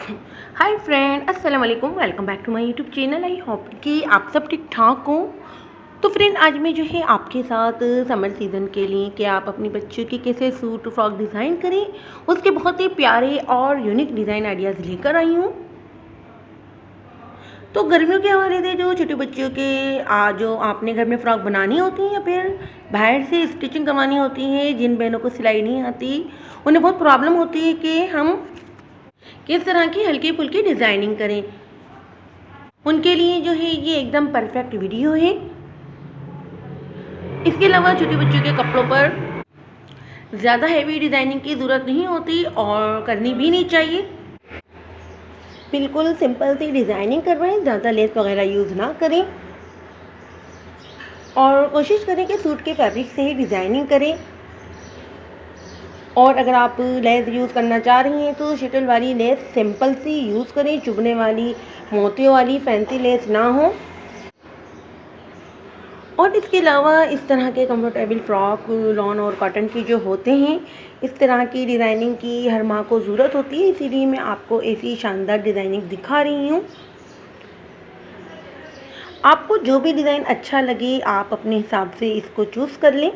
हाय friend, अस्सलाम वालेकुम। Welcome back to my YouTube channel. I hope कि आप सब ठीक ठाक हो। तो फ्रेंड, आज मैं जो है आपके साथ समर सीज़न के लिए कि आप अपनी बच्चों की कैसे सूट फ्रॉक डिज़ाइन करें, उसके बहुत ही प्यारे और यूनिक डिज़ाइन आइडियाज़ लेकर आई हूँ। तो गर्मियों के हवाले से जो छोटे बच्चों के जो आपने घर में फ़्रॉक बनानी होती हैं या फिर बाहर से स्टिचिंग करवानी होती है, जिन बहनों को सिलाई नहीं आती, उन्हें बहुत प्रॉब्लम होती है कि हम किस तरह की हल्की फुल्की डिज़ाइनिंग करें। उनके लिए जो है ये एकदम परफेक्ट वीडियो है। इसके अलावा छोटे बच्चों के कपड़ों पर ज़्यादा हैवी डिज़ाइनिंग की ज़रूरत नहीं होती और करनी भी नहीं चाहिए। बिल्कुल सिंपल सी डिज़ाइनिंग करवाएं, ज़्यादा लेस वगैरह यूज़ ना करें और कोशिश करें कि सूट के फैब्रिक से ही डिज़ाइनिंग करें। और अगर आप लेस यूज़ करना चाह रही हैं तो शटल वाली लेस सिंपल सी यूज़ करें, चुभने वाली मोतियों वाली फैंसी लेस ना हो। और इसके अलावा इस तरह के कंफर्टेबल फ्रॉक लॉन और कॉटन की जो होते हैं, इस तरह की डिज़ाइनिंग की हर माँ को ज़रूरत होती है, इसीलिए मैं आपको ऐसी शानदार डिज़ाइनिंग दिखा रही हूँ। आपको जो भी डिज़ाइन अच्छा लगे आप अपने हिसाब से इसको चूज़ कर लें।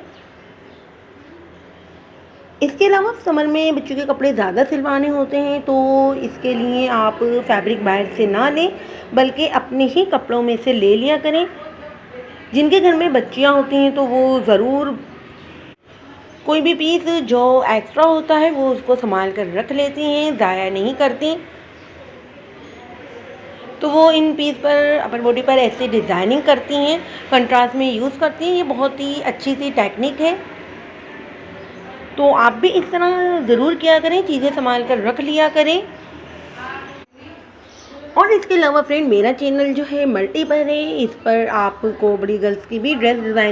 इसके अलावा समर में बच्चों के कपड़े ज़्यादा सिलवाने होते हैं, तो इसके लिए आप फैब्रिक बाहर से ना लें, बल्कि अपने ही कपड़ों में से ले लिया करें। जिनके घर में बच्चियां होती हैं तो वो ज़रूर कोई भी पीस जो एक्स्ट्रा होता है वो उसको संभाल कर रख लेती हैं, ज़ाया नहीं करती। तो वो इन पीस पर अपर बॉडी पर ऐसे डिज़ाइनिंग करती हैं, कंट्रास्ट में यूज़ करती हैं। ये बहुत ही अच्छी सी टेक्निक है, तो आप भी इस तरह ज़रूर किया करें, चीज़ें संभाल कर रख लिया करें। और इसके अलावा फ्रेंड, मेरा चैनल जो है मल्टीपल है, इस पर आपको बड़ी गर्ल्स की भी ड्रेस डिज़ाइन